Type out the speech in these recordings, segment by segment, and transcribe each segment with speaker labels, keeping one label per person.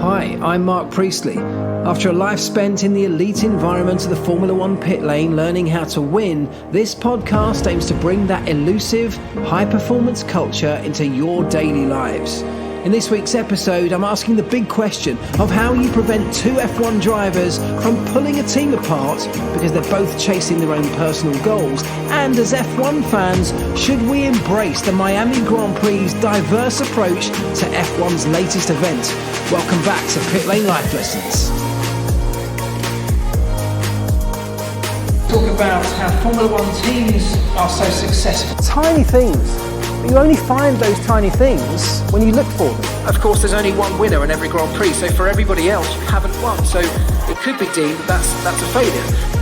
Speaker 1: Hi, I'm Mark Priestley. After a life spent in the elite environment of the Formula One pit lane learning how to win, this podcast aims to bring that elusive, high-performance culture into your daily lives. In this week's episode, I'm asking the big question of how you prevent two F1 drivers from pulling a team apart because they're both chasing their own personal goals. And as F1 fans, should we embrace the Miami Grand Prix' diverse approach to F1's latest event? Welcome back to Pit Lane Life Lessons. Talk about how Formula One teams are so successful.
Speaker 2: Tiny things. But you only find those tiny things when you look for them.
Speaker 1: Of course, there's only one winner in every Grand Prix, so for everybody else, you haven't won. So it could be deemed that that's a failure.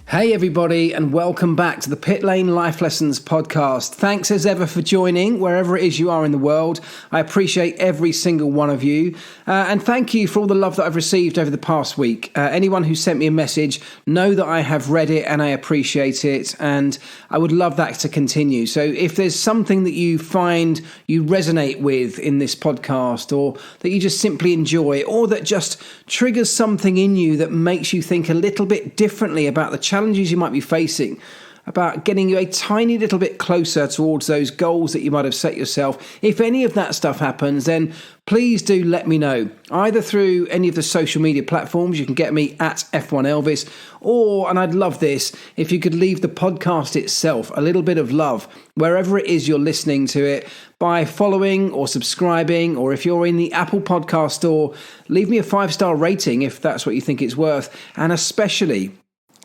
Speaker 1: Hey everybody, and welcome back to the Pit Lane Life Lessons podcast. Thanks as ever for joining, wherever it is you are in the world. I appreciate every single one of you. And thank you for all the love that I've received over the past week. Anyone who sent me a message, know that I have read it and I appreciate it. And I would love that to continue. So if there's something that you find you resonate with in this podcast, or that you just simply enjoy, or that just triggers something in you that makes you think a little bit differently about the challenges you might be facing, about getting you a tiny little bit closer towards those goals that you might have set yourself. If any of that stuff happens, then please do let me know, either through any of the social media platforms. You can get me at F1 Elvis, or, and I'd love this, if you could leave the podcast itself a little bit of love, wherever it is you're listening to it, by following or subscribing, or if you're in the Apple Podcast Store, leave me a 5-star rating if that's what you think it's worth, and especially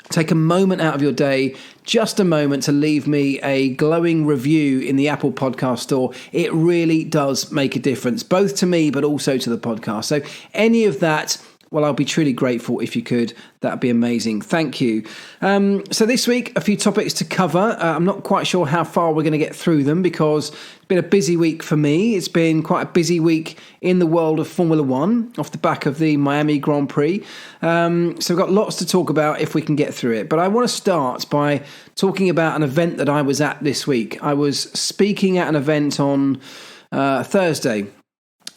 Speaker 1: take a moment out of your day, just a moment, to leave me a glowing review in the Apple Podcast Store. It really does make a difference, both to me, but also to the podcast. So any of that, well, I'll be truly grateful if you could. That'd be amazing. Thank you. So this week, a few topics to cover. I'm not quite sure how far we're going to get through them because it's been a busy week for me. It's been quite a busy week in the world of Formula One off the back of the Miami Grand Prix. So we've got lots to talk about if we can get through it. But I want to start by talking about an event that I was at this week. I was speaking at an event on Thursday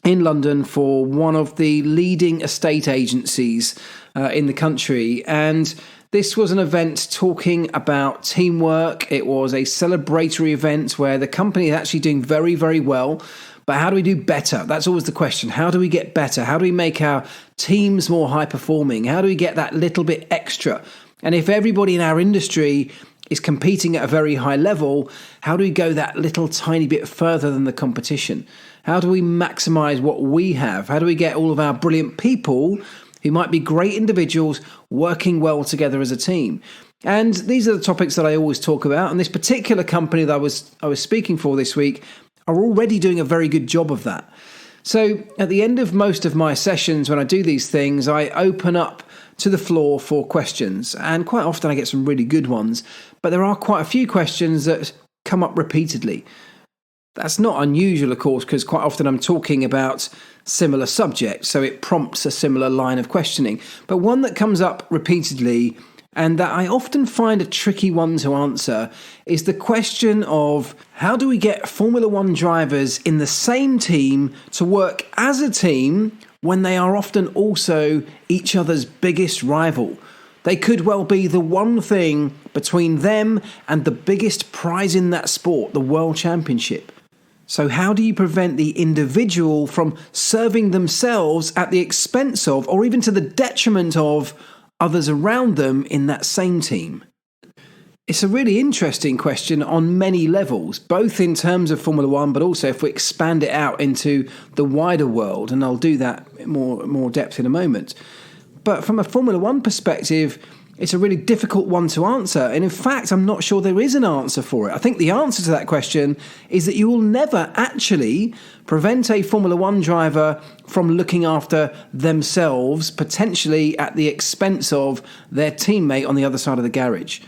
Speaker 1: in London for one of the leading estate agencies in the country. And this was an event talking about teamwork. It was a celebratory event where the company is actually doing very, very well. But how do we do better? That's always the question. How do we get better? How do we make our teams more high performing? How do we get that little bit extra? And if everybody in our industry is competing at a very high level, how do we go that little tiny bit further than the competition? How do we maximize what we have? How do we get all of our brilliant people who might be great individuals working well together as a team? And these are the topics that I always talk about. And this particular company that I was speaking for this week are already doing a very good job of that. So at the end of most of my sessions, when I do these things, I open up to the floor for questions. And quite often I get some really good ones. But there are quite a few questions that come up repeatedly. That's not unusual, of course, because quite often I'm talking about similar subjects, so it prompts a similar line of questioning. But one that comes up repeatedly, and that I often find a tricky one to answer, is the question of how do we get Formula One drivers in the same team to work as a team when they are often also each other's biggest rival? They could well be the one thing between them and the biggest prize in that sport, the World Championship. So how do you prevent the individual from serving themselves at the expense of, or even to the detriment of, others around them in that same team? It's a really interesting question on many levels, both in terms of Formula One, but also if we expand it out into the wider world, and I'll do that in more depth in a moment. But from a Formula One perspective, it's a really difficult one to answer. And in fact, I'm not sure there is an answer for it. I think the answer to that question is that you will never actually prevent a Formula One driver from looking after themselves, potentially at the expense of their teammate on the other side of the garage.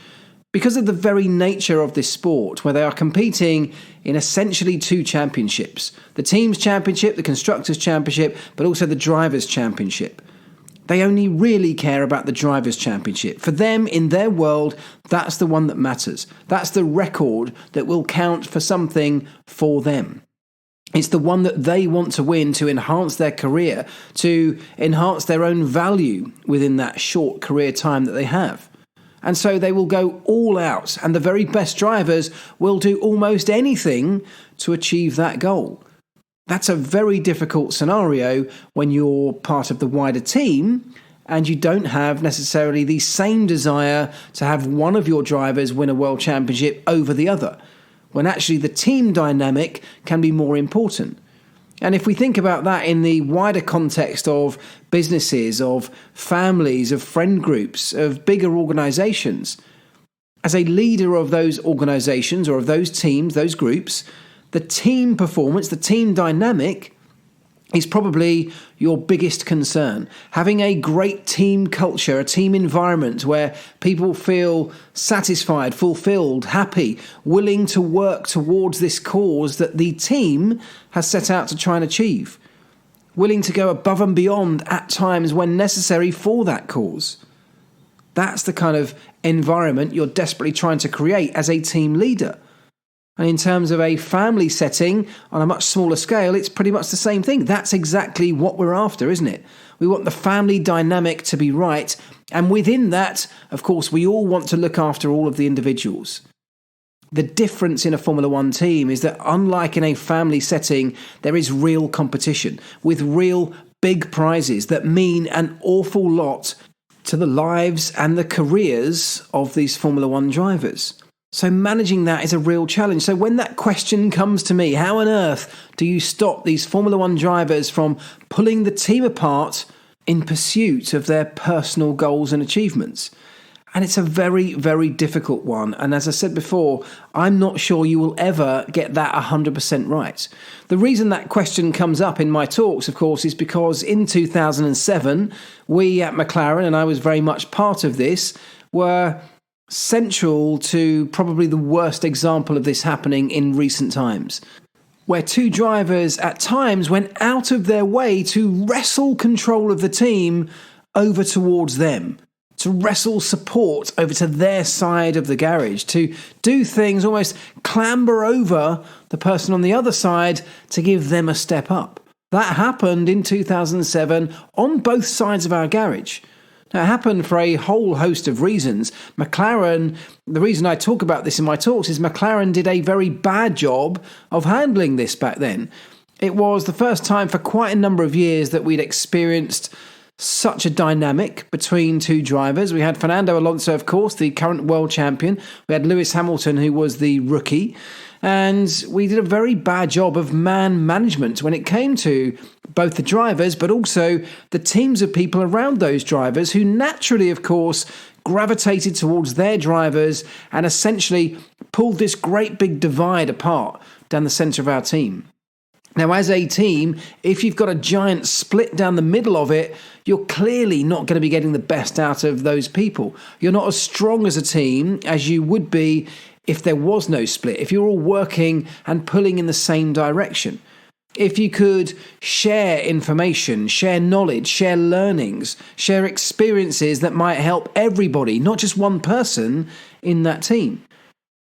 Speaker 1: Because of the very nature of this sport, where they are competing in essentially two championships, the team's championship, the constructors' championship, but also the drivers' championship. They only really care about the Drivers' Championship. For them, in their world, that's the one that matters. That's the record that will count for something for them. It's the one that they want to win to enhance their career, to enhance their own value within that short career time that they have. And so they will go all out, and the very best drivers will do almost anything to achieve that goal. That's a very difficult scenario when you're part of the wider team and you don't have necessarily the same desire to have one of your drivers win a world championship over the other, when actually the team dynamic can be more important. And if we think about that in the wider context of businesses, of families, of friend groups, of bigger organizations, as a leader of those organizations or of those teams, those groups, the team performance, the team dynamic is probably your biggest concern. Having a great team culture, a team environment where people feel satisfied, fulfilled, happy, willing to work towards this cause that the team has set out to try and achieve. Willing to go above and beyond at times when necessary for that cause. That's the kind of environment you're desperately trying to create as a team leader. And in terms of a family setting, on a much smaller scale, it's pretty much the same thing. That's exactly what we're after, isn't it? We want the family dynamic to be right. And within that, of course, we all want to look after all of the individuals. The difference in a Formula One team is that unlike in a family setting, there is real competition with real big prizes that mean an awful lot to the lives and the careers of these Formula One drivers. So managing that is a real challenge. So when that question comes to me, how on earth do you stop these Formula One drivers from pulling the team apart in pursuit of their personal goals and achievements? And it's a very, very difficult one. And as I said before, I'm not sure you will ever get that 100% right. The reason that question comes up in my talks, of course, is because in 2007, we at McLaren, and I was very much part of this, were central to probably the worst example of this happening in recent times, where two drivers at times went out of their way to wrestle control of the team over towards them, to wrestle support over to their side of the garage, to do things, almost clamber over the person on the other side to give them a step up. That happened in 2007 on both sides of our garage. Now, it happened for a whole host of reasons. McLaren, the reason I talk about this in my talks is McLaren did a very bad job of handling this back then. It was the first time for quite a number of years that we'd experienced such a dynamic between two drivers. We had Fernando Alonso, of course, the current world champion. We had Lewis Hamilton, who was the rookie. And we did a very bad job of man management when it came to both the drivers, but also the teams of people around those drivers who naturally, of course, gravitated towards their drivers and essentially pulled this great big divide apart down the centre of our team. Now, as a team, if you've got a giant split down the middle of it, you're clearly not going to be getting the best out of those people. You're not as strong as a team as you would be if there was no split, if you're all working and pulling in the same direction. If you could share information, share knowledge, share learnings, share experiences that might help everybody, not just one person in that team.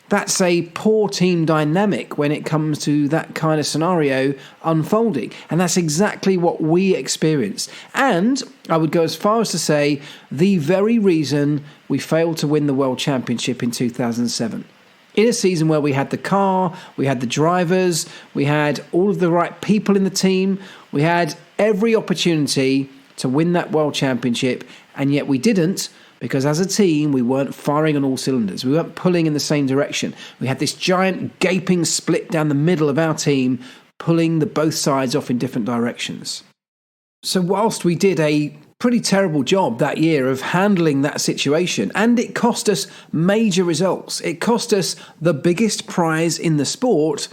Speaker 1: That's a poor team dynamic when it comes to that kind of scenario unfolding. And that's exactly what we experienced. And I would go as far as to say the very reason we failed to win the World Championship in 2007. In a season where we had the car, we had the drivers, we had all of the right people in the team, we had every opportunity to win that World Championship, and yet we didn't. Because as a team, we weren't firing on all cylinders. We weren't pulling in the same direction. We had this giant gaping split down the middle of our team, pulling the both sides off in different directions. So whilst we did a pretty terrible job that year of handling that situation, and it cost us major results, it cost us the biggest prize in the sport.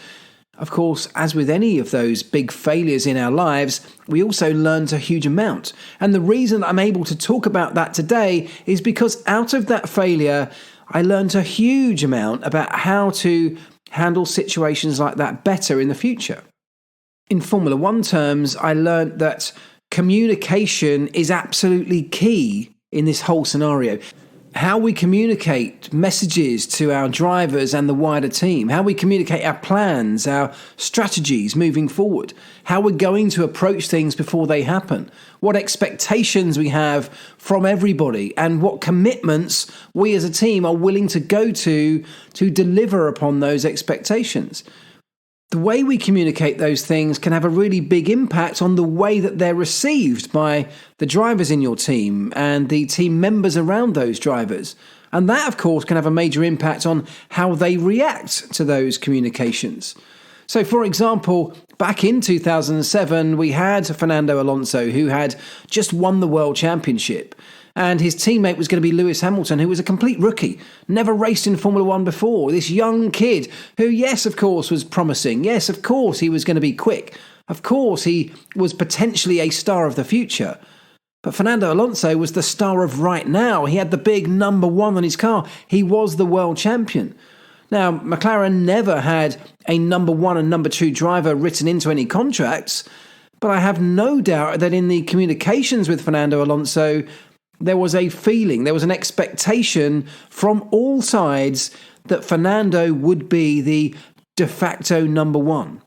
Speaker 1: Of course, as with any of those big failures in our lives, we also learned a huge amount. And the reason I'm able to talk about that today is because out of that failure, I learned a huge amount about how to handle situations like that better in the future. In Formula One terms, I learned that communication is absolutely key in this whole scenario. How we communicate messages to our drivers and the wider team, how we communicate our plans, our strategies moving forward, how we're going to approach things before they happen, what expectations we have from everybody, and what commitments we as a team are willing to go to deliver upon those expectations. The way we communicate those things can have a really big impact on the way that they're received by the drivers in your team and the team members around those drivers. And that, of course, can have a major impact on how they react to those communications. So, for example, back in 2007, we had Fernando Alonso, who had just won the World Championship. And his teammate was going to be Lewis Hamilton, who was a complete rookie, never raced in Formula One before. This young kid who, yes, of course, was promising. Yes, of course, he was going to be quick. Of course, he was potentially a star of the future. But Fernando Alonso was the star of right now. He had the big number one on his car. He was the world champion. Now, McLaren never had a number one and number two driver written into any contracts, but I have no doubt that in the communications with Fernando Alonso, there was a feeling, there was an expectation from all sides that Fernando would be the de facto number one.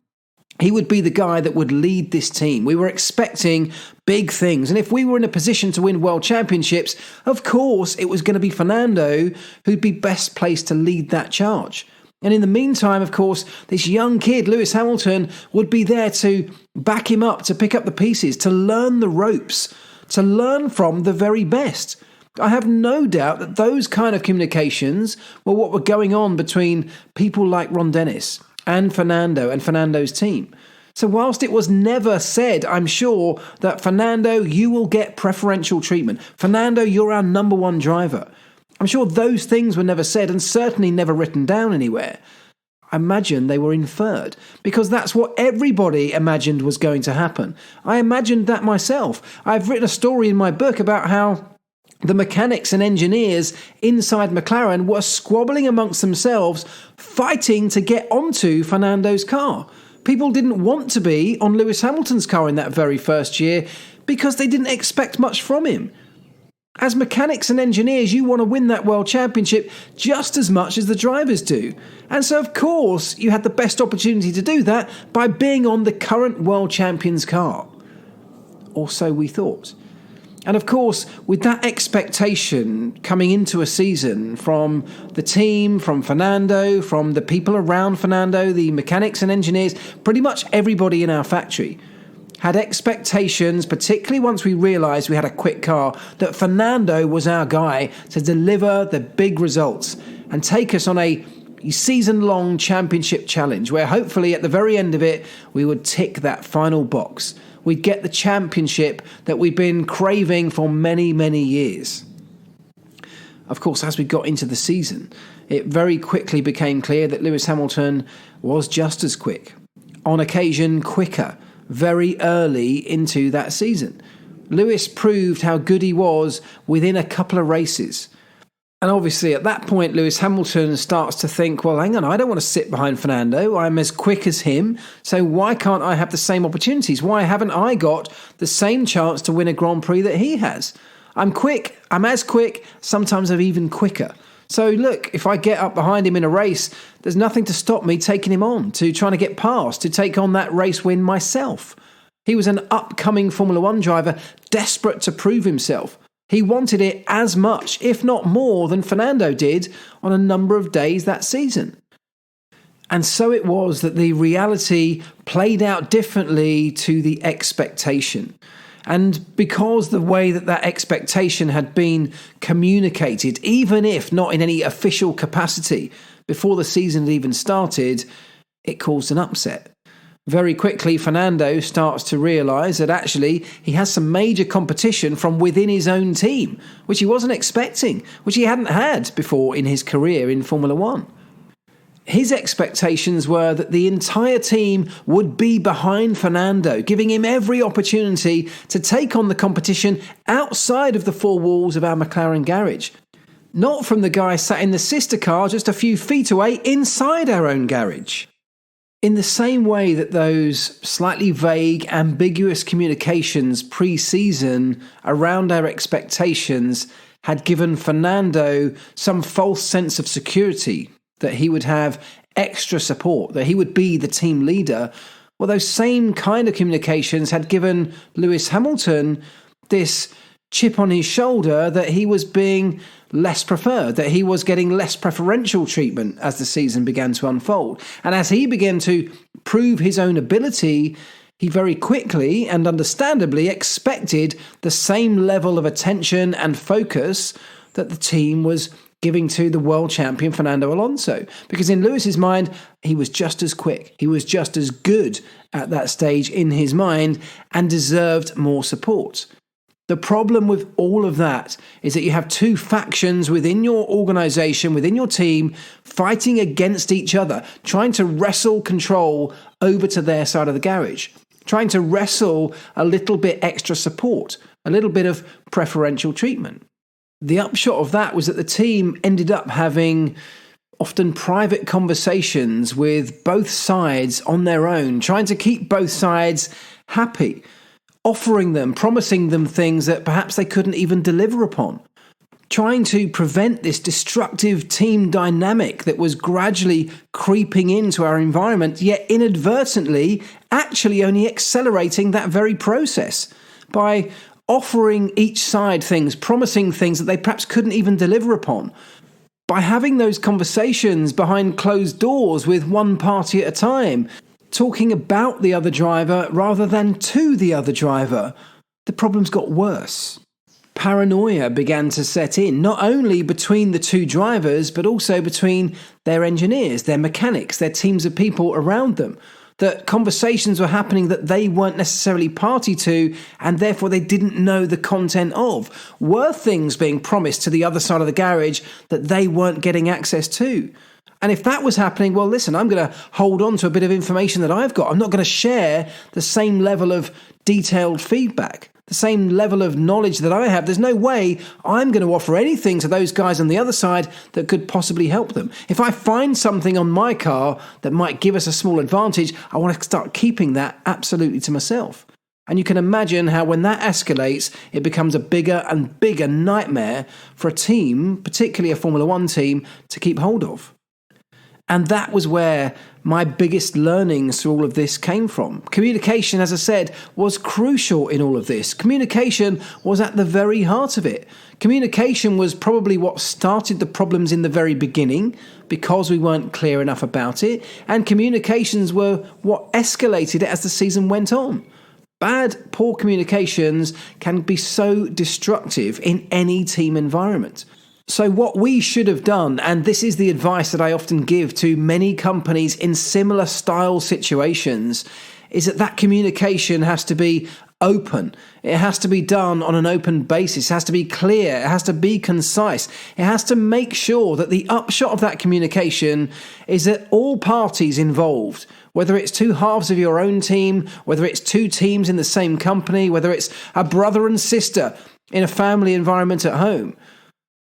Speaker 1: He would be the guy that would lead this team. We were expecting big things. And if we were in a position to win world championships, of course, it was going to be Fernando who'd be best placed to lead that charge. And in the meantime, of course, this young kid, Lewis Hamilton, would be there to back him up, to pick up the pieces, to learn the ropes, to learn from the very best. I have no doubt that those kind of communications were what were going on between people like Ron Dennis and Fernando and Fernando's team. So whilst it was never said, I'm sure, that Fernando, you will get preferential treatment. Fernando, you're our number one driver. I'm sure those things were never said and certainly never written down anywhere. I imagine they were inferred, because that's what everybody imagined was going to happen. I imagined that myself. I've written a story in my book about how the mechanics and engineers inside McLaren were squabbling amongst themselves, fighting to get onto Fernando's car. People didn't want to be on Lewis Hamilton's car in that very first year because they didn't expect much from him. As mechanics and engineers, you want to win that world championship just as much as the drivers do. And so, of course, you had the best opportunity to do that by being on the current world champion's car. Or so we thought. And of course, with that expectation coming into a season from the team, from Fernando, from the people around Fernando, the mechanics and engineers, pretty much everybody in our factory had expectations, particularly once we realised we had a quick car, that Fernando was our guy to deliver the big results and take us on a season-long championship challenge where hopefully at the very end of it, we would tick that final box. We'd get the championship that we've been craving for many, many years. Of course, as we got into the season, it very quickly became clear that Lewis Hamilton was just as quick, on occasion quicker, very early into that season. Lewis proved how good he was within a couple of races. And obviously at that point, Lewis Hamilton starts to think, well, hang on, I don't want to sit behind Fernando. I'm as quick as him. So why can't I have the same opportunities? Why haven't I got the same chance to win a Grand Prix that he has? I'm quick. I'm as quick. Sometimes I'm even quicker. So look, if I get up behind him in a race, there's nothing to stop me taking him on, to trying to get past, to take on that race win myself. He was an upcoming Formula One driver, desperate to prove himself. He wanted it as much, if not more, than Fernando did on a number of days that season. And so it was that the reality played out differently to the expectation. And because the way that that expectation had been communicated, even if not in any official capacity, before the season had even started, it caused an upset. Very quickly, Fernando starts to realise that actually he has some major competition from within his own team, which he wasn't expecting, which he hadn't had before in his career in Formula One. His expectations were that the entire team would be behind Fernando, giving him every opportunity to take on the competition outside of the four walls of our McLaren garage. Not from the guy sat in the sister car just a few feet away inside our own garage. In the same way that those slightly vague, ambiguous communications pre-season around our expectations had given Fernando some false sense of security, that he would have extra support, that he would be the team leader, well, those same kind of communications had given Lewis Hamilton this chip on his shoulder that he was being less preferred, that he was getting less preferential treatment as the season began to unfold. And as he began to prove his own ability, he very quickly and understandably expected the same level of attention and focus that the team was giving to the world champion Fernando Alonso. Because in Lewis's mind, he was just as quick, he was just as good at that stage in his mind and deserved more support. The problem with all of that is that you have two factions within your organization, within your team, fighting against each other, trying to wrestle control over to their side of the garage, trying to wrestle a little bit extra support, a little bit of preferential treatment. The upshot of that was that the team ended up having often private conversations with both sides on their own, trying to keep both sides happy, offering them, promising them things that perhaps they couldn't even deliver upon, trying to prevent this destructive team dynamic that was gradually creeping into our environment, yet inadvertently actually only accelerating that very process by offering each side things, promising things that they perhaps couldn't even deliver upon, by having those conversations behind closed doors with one party at a time, talking about the other driver rather than to the other driver. The problems got worse. Paranoia began to set in, not only between the two drivers, but also between their engineers, their mechanics, their teams of people around them. That conversations were happening that they weren't necessarily party to, and therefore they didn't know the content of. Were things being promised to the other side of the garage that they weren't getting access to? And if that was happening, well, listen, I'm going to hold on to a bit of information that I've got. I'm not going to share the same level of detailed feedback, the same level of knowledge that I have. There's no way I'm going to offer anything to those guys on the other side that could possibly help them. If I find something on my car that might give us a small advantage, I want to start keeping that absolutely to myself. And you can imagine how when that escalates, it becomes a bigger and bigger nightmare for a team, particularly a Formula One team, to keep hold of. And that was where my biggest learnings through all of this came from. Communication, as I said, was crucial in all of this. Communication was at the very heart of it. Communication was probably what started the problems in the very beginning because we weren't clear enough about it. And communications were what escalated it as the season went on. Bad, poor communications can be so destructive in any team environment. So what we should have done, and this is the advice that I often give to many companies in similar style situations, is that communication has to be open. It has to be done on an open basis. It has to be clear. It has to be concise. It has to make sure that the upshot of that communication is that all parties involved, whether it's two halves of your own team, whether it's two teams in the same company, whether it's a brother and sister in a family environment at home,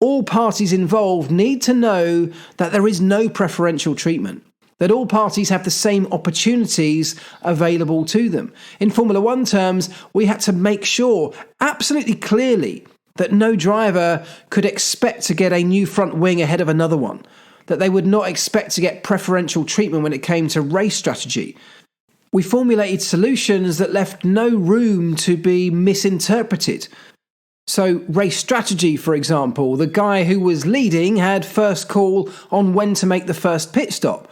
Speaker 1: all parties involved need to know that there is no preferential treatment, that all parties have the same opportunities available to them. In Formula One terms, we had to make sure absolutely clearly that no driver could expect to get a new front wing ahead of another one, that they would not expect to get preferential treatment when it came to race strategy. We formulated solutions that left no room to be misinterpreted. So race strategy, for example, the guy who was leading had first call on when to make the first pit stop.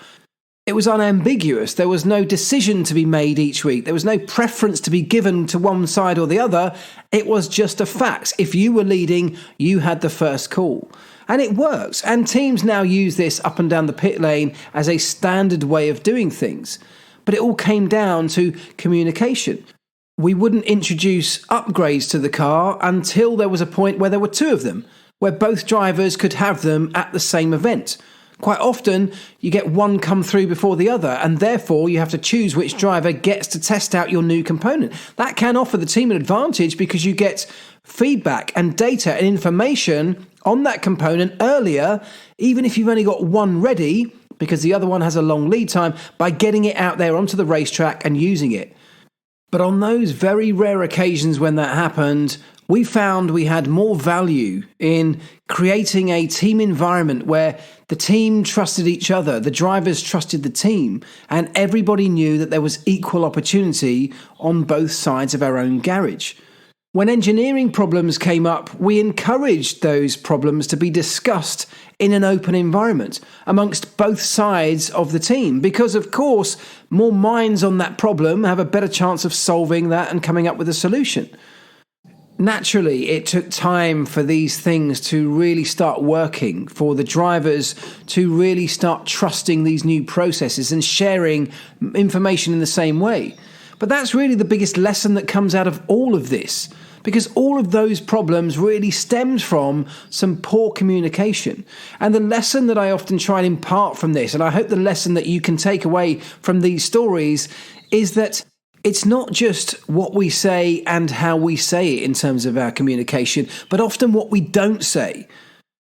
Speaker 1: It was unambiguous. There was no decision to be made each week. There was no preference to be given to one side or the other. It was just a fact. If you were leading, you had the first call. And it works. And teams now use this up and down the pit lane as a standard way of doing things. But it all came down to communication. We wouldn't introduce upgrades to the car until there was a point where there were two of them, where both drivers could have them at the same event. Quite often, you get one come through before the other, and therefore you have to choose which driver gets to test out your new component. That can offer the team an advantage because you get feedback and data and information on that component earlier, even if you've only got one ready, because the other one has a long lead time, by getting it out there onto the racetrack and using it. But on those very rare occasions when that happened, we found we had more value in creating a team environment where the team trusted each other, the drivers trusted the team, and everybody knew that there was equal opportunity on both sides of our own garage. When engineering problems came up, we encouraged those problems to be discussed in an open environment amongst both sides of the team, because of course, more minds on that problem have a better chance of solving that and coming up with a solution. Naturally, it took time for these things to really start working, for the drivers to really start trusting these new processes and sharing information in the same way. But that's really the biggest lesson that comes out of all of this, because all of those problems really stemmed from some poor communication. And the lesson that I often try and impart from this, and I hope the lesson that you can take away from these stories, is that it's not just what we say and how we say it in terms of our communication, but often what we don't say.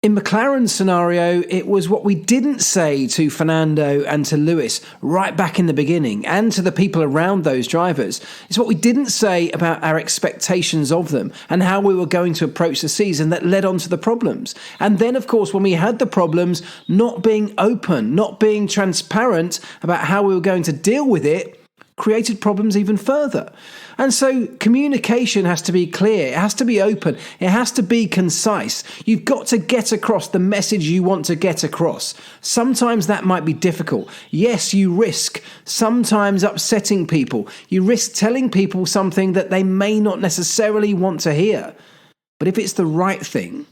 Speaker 1: In McLaren's scenario, it was what we didn't say to Fernando and to Lewis right back in the beginning, and to the people around those drivers. It's what we didn't say about our expectations of them and how we were going to approach the season that led on to the problems. And then, of course, when we had the problems, not being open, not being transparent about how we were going to deal with it, created problems even further. And so communication has to be clear, it has to be open, it has to be concise. You've got to get across the message you want to get across. Sometimes that might be difficult. Yes, you risk sometimes upsetting people. You risk telling people something that they may not necessarily want to hear. But if it's the right thing,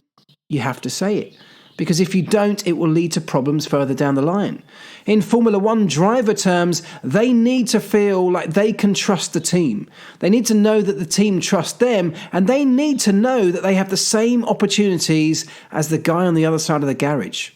Speaker 1: you have to say it. Because if you don't, it will lead to problems further down the line. In Formula One driver terms, they need to feel like they can trust the team. They need to know that the team trusts them, and they need to know that they have the same opportunities as the guy on the other side of the garage.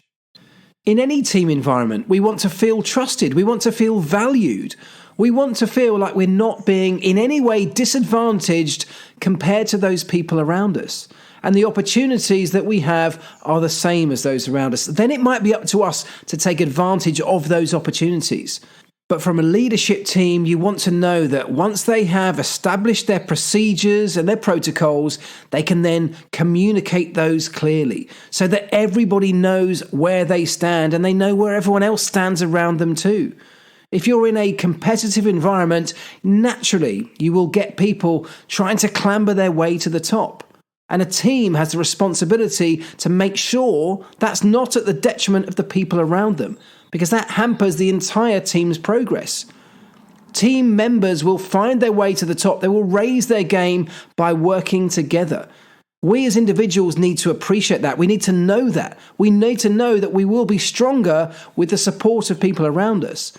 Speaker 1: In any team environment, we want to feel trusted. We want to feel valued. We want to feel like we're not being in any way disadvantaged compared to those people around us. And the opportunities that we have are the same as those around us. Then it might be up to us to take advantage of those opportunities. But from a leadership team, you want to know that once they have established their procedures and their protocols, they can then communicate those clearly so that everybody knows where they stand and they know where everyone else stands around them too. If you're in a competitive environment, naturally you will get people trying to clamber their way to the top. And a team has the responsibility to make sure that's not at the detriment of the people around them, because that hampers the entire team's progress. Team members will find their way to the top. They will raise their game by working together. We as individuals need to appreciate that. We need to know that. We need to know that we will be stronger with the support of people around us.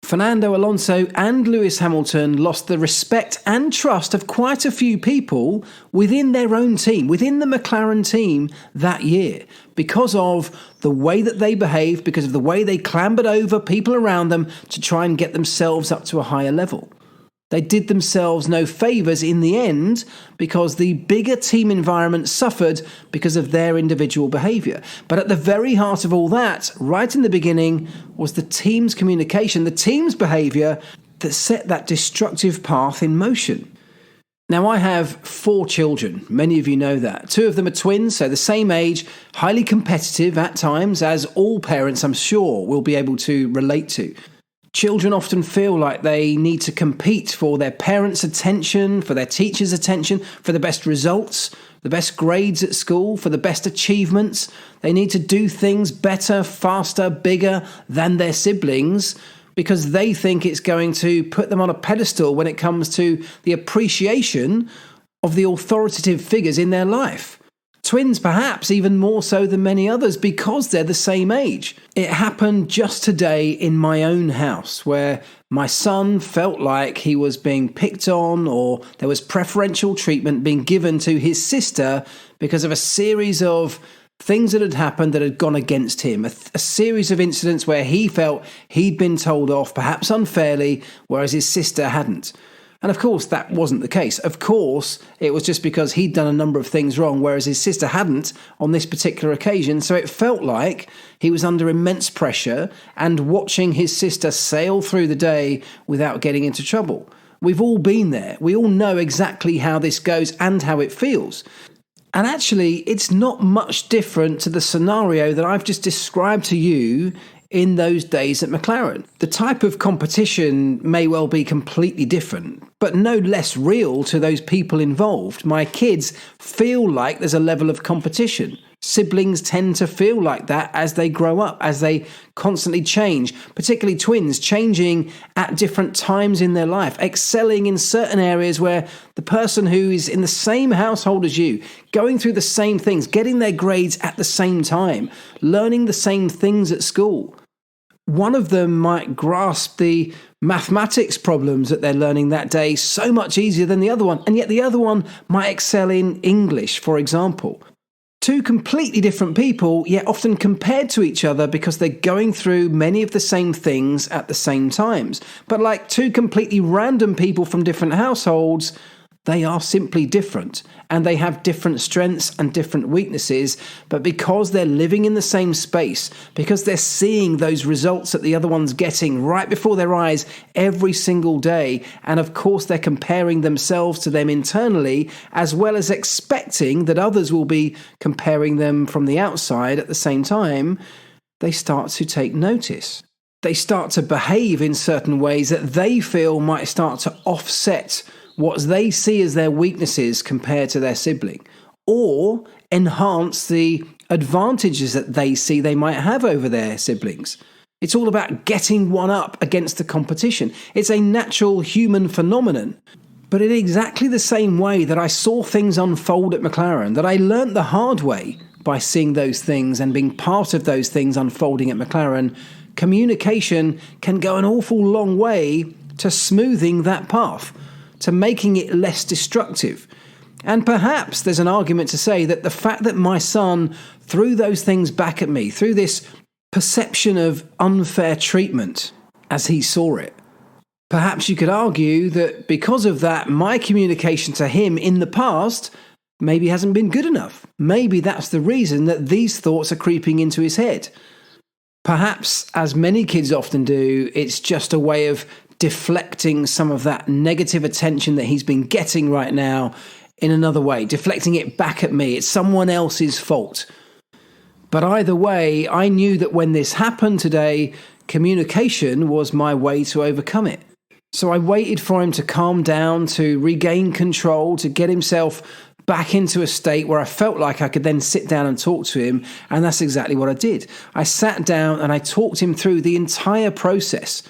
Speaker 1: Fernando Alonso and Lewis Hamilton lost the respect and trust of quite a few people within their own team, within the McLaren team that year, because of the way that they behaved, because of the way they clambered over people around them to try and get themselves up to a higher level. They did themselves no favours in the end because the bigger team environment suffered because of their individual behaviour. But at the very heart of all that, right in the beginning, was the team's communication, the team's behaviour that set that destructive path in motion. Now, I have 4 children. Many of you know that. 2 of them are twins, so the same age, highly competitive at times, as all parents, I'm sure, will be able to relate to. Children often feel like they need to compete for their parents' attention, for their teachers' attention, for the best results, the best grades at school, for the best achievements. They need to do things better, faster, bigger than their siblings because they think it's going to put them on a pedestal when it comes to the appreciation of the authoritative figures in their life. Twins perhaps even more so than many others because they're the same age. It happened just today in my own house where my son felt like he was being picked on or there was preferential treatment being given to his sister because of a series of things that had happened that had gone against him. A series of incidents where he felt he'd been told off, perhaps unfairly, whereas his sister hadn't. And of course, that wasn't the case. Of course, it was just because he'd done a number of things wrong, whereas his sister hadn't on this particular occasion. So it felt like he was under immense pressure and watching his sister sail through the day without getting into trouble. We've all been there. We all know exactly how this goes and how it feels. And actually, it's not much different to the scenario that I've just described to you in those days at McLaren. The type of competition may well be completely different, but no less real to those people involved. My kids feel like there's a level of competition. Siblings tend to feel like that as they grow up, as they constantly change, particularly twins, changing at different times in their life, excelling in certain areas where the person who is in the same household as you, going through the same things, getting their grades at the same time, learning the same things at school. One of them might grasp the mathematics problems that they're learning that day so much easier than the other one, and yet the other one might excel in English, for example. Two completely different people, yet often compared to each other because they're going through many of the same things at the same times. But like two completely random people from different households, they are simply different, and they have different strengths and different weaknesses, but because they're living in the same space, because they're seeing those results that the other one's getting right before their eyes every single day, and of course they're comparing themselves to them internally, as well as expecting that others will be comparing them from the outside at the same time, they start to take notice. They start to behave in certain ways that they feel might start to offset what they see as their weaknesses compared to their sibling, or enhance the advantages that they see they might have over their siblings. It's all about getting one up against the competition. It's a natural human phenomenon. But in exactly the same way that I saw things unfold at McLaren, that I learnt the hard way by seeing those things and being part of those things unfolding at McLaren, communication can go an awful long way to smoothing that path, to making it less destructive. And perhaps there's an argument to say that the fact that my son threw those things back at me, through this perception of unfair treatment as he saw it, perhaps you could argue that because of that, my communication to him in the past maybe hasn't been good enough. Maybe that's the reason that these thoughts are creeping into his head. Perhaps, as many kids often do, it's just a way of deflecting some of that negative attention that he's been getting right now in another way, deflecting it back at me. It's someone else's fault. But either way, I knew that when this happened today, communication was my way to overcome it. So I waited for him to calm down, to regain control, to get himself back into a state where I felt like I could then sit down and talk to him, and that's exactly what I did. I sat down and I talked him through the entire process.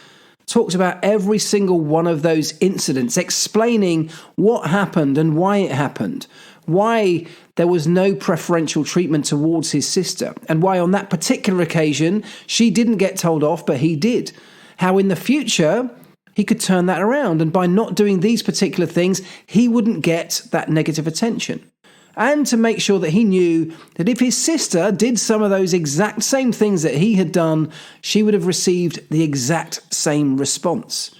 Speaker 1: Talked about every single one of those incidents, explaining what happened and why it happened, why there was no preferential treatment towards his sister, and why on that particular occasion she didn't get told off, but he did. How in the future he could turn that around, and by not doing these particular things, he wouldn't get that negative attention. And to make sure that he knew that if his sister did some of those exact same things that he had done, she would have received the exact same response.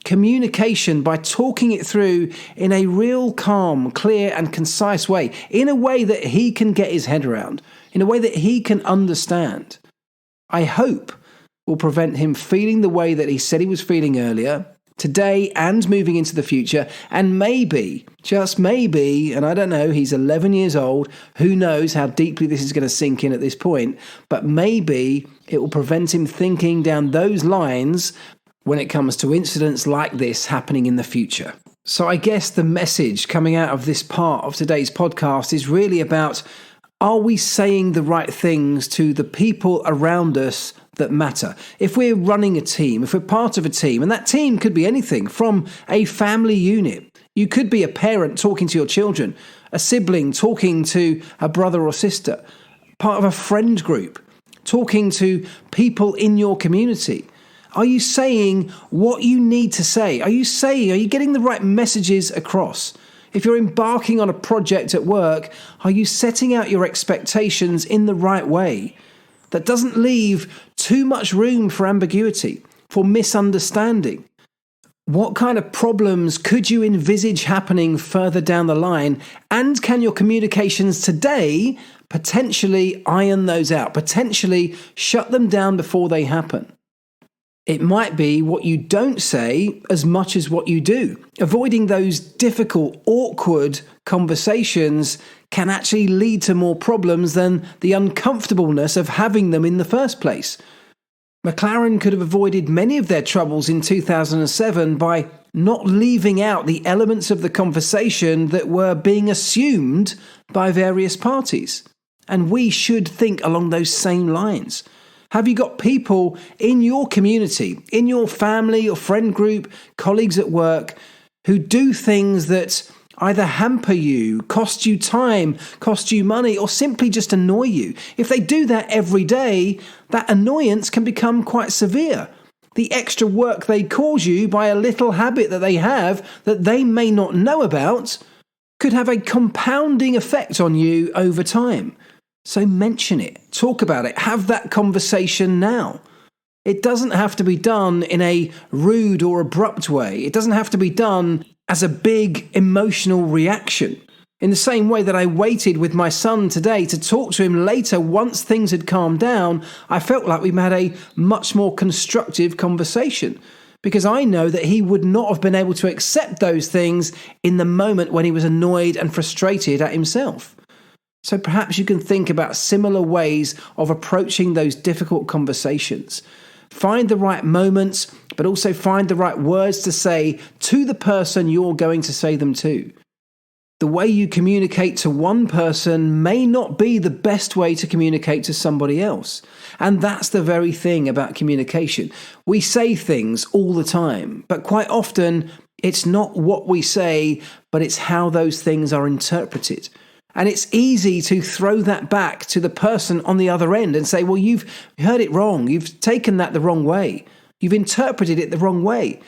Speaker 1: Communication, by talking it through in a real calm, clear and concise way, in a way that he can get his head around, in a way that he can understand, I hope will prevent him feeling the way that he said he was feeling earlier, today and moving into the future, and maybe, just maybe, and I don't know, he's 11 years old, who knows how deeply this is going to sink in at this point, but maybe it will prevent him thinking down those lines when it comes to incidents like this happening in the future. So I guess the message coming out of this part of today's podcast is really about, are we saying the right things to the people around us that matter? If we're running a team, if we're part of a team, and that team could be anything from a family unit. You could be a parent talking to your children, a sibling talking to a brother or sister, part of a friend group, talking to people in your community. Are you saying what you need to say? Are you getting the right messages across? If you're embarking on a project at work, are you setting out your expectations in the right way? That doesn't leave too much room for ambiguity, for misunderstanding. What kind of problems could you envisage happening further down the line? And can your communications today potentially iron those out, potentially shut them down before they happen? It might be what you don't say as much as what you do. Avoiding those difficult, awkward conversations can actually lead to more problems than the uncomfortableness of having them in the first place. McLaren could have avoided many of their troubles in 2007 by not leaving out the elements of the conversation that were being assumed by various parties. And we should think along those same lines. Have you got people in your community, in your family or friend group, colleagues at work, who do things that either hamper you, cost you time, cost you money, or simply just annoy you? If they do that every day, that annoyance can become quite severe. The extra work they cause you by a little habit that they have that they may not know about could have a compounding effect on you over time. So mention it, talk about it, have that conversation now. It doesn't have to be done in a rude or abrupt way. It doesn't have to be done as a big emotional reaction. In the same way that I waited with my son today to talk to him later once things had calmed down, I felt like we had a much more constructive conversation, because I know that he would not have been able to accept those things in the moment when he was annoyed and frustrated at himself. So perhaps you can think about similar ways of approaching those difficult conversations. Find the right moments, but also find the right words to say to the person you're going to say them to. The way you communicate to one person may not be the best way to communicate to somebody else. And that's the very thing about communication. We say things all the time, but quite often it's not what we say, but it's how those things are interpreted. And it's easy to throw that back to the person on the other end and say, well, you've heard it wrong. You've taken that the wrong way. You've interpreted it the wrong way.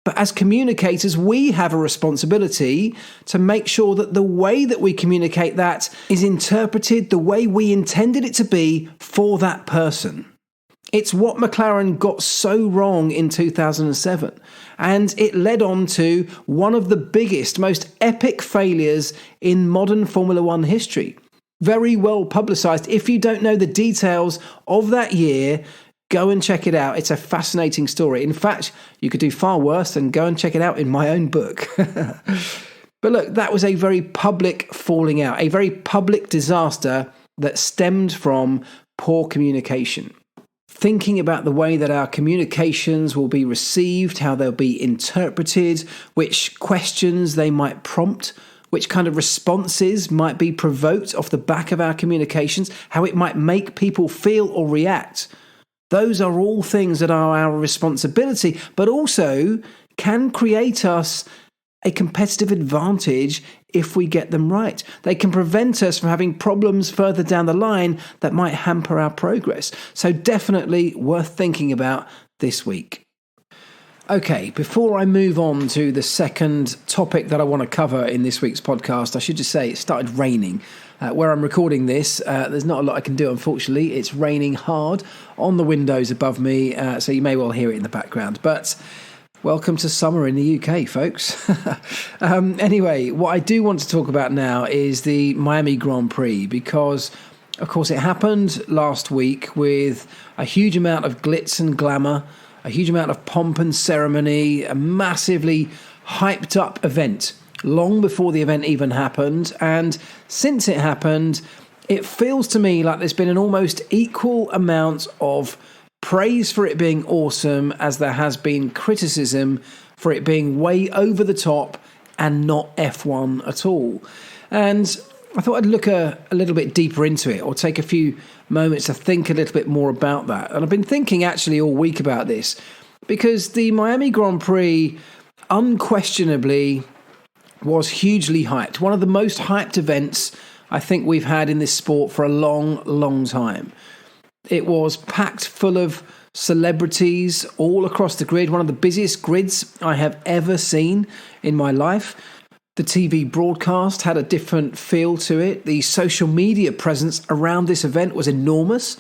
Speaker 1: But as communicators, we have a responsibility to make sure that the way that we communicate that is interpreted the way we intended it to be for that person. It's what McLaren got so wrong in 2007, and it led on to one of the biggest, most epic failures in modern Formula One history. Very well publicised. If you don't know the details of that year, go and check it out. It's a fascinating story. In fact, you could do far worse and go and check it out in my own book. But look, that was a very public falling out, a very public disaster that stemmed from poor communication. Thinking about the way that our communications will be received, how they'll be interpreted, which questions they might prompt, which kind of responses might be provoked off the back of our communications, how it might make people feel or react. Those are all things that are our responsibility, but also can create us a competitive advantage if we get them right. They can prevent us from having problems further down the line that might hamper our progress. So definitely worth thinking about this week. Okay, before I move on to the second topic that I want to cover in this week's podcast, I should just say it started raining. Where I'm recording this, there's not a lot I can do, unfortunately. It's raining hard on the windows above me, so you may well hear it in the background. But welcome to summer in the UK, folks. Anyway, what I do want to talk about now is the Miami Grand Prix, because, of course, it happened last week with a huge amount of glitz and glamour, a huge amount of pomp and ceremony, a massively hyped up event long before the event even happened. And since it happened, it feels to me like there's been an almost equal amount of praise for it being awesome as there has been criticism for it being way over the top and not F1 at all. And I thought I'd look a little bit deeper into it, or take a few moments to think a little bit more about that. And I've been thinking actually all week about this, because the Miami Grand Prix unquestionably was hugely hyped. One of the most hyped events I think we've had in this sport for a long, long time. It was packed full of celebrities all across the grid, one of the busiest grids I have ever seen in my life. The TV broadcast had a different feel to it. The social media presence around this event was enormous.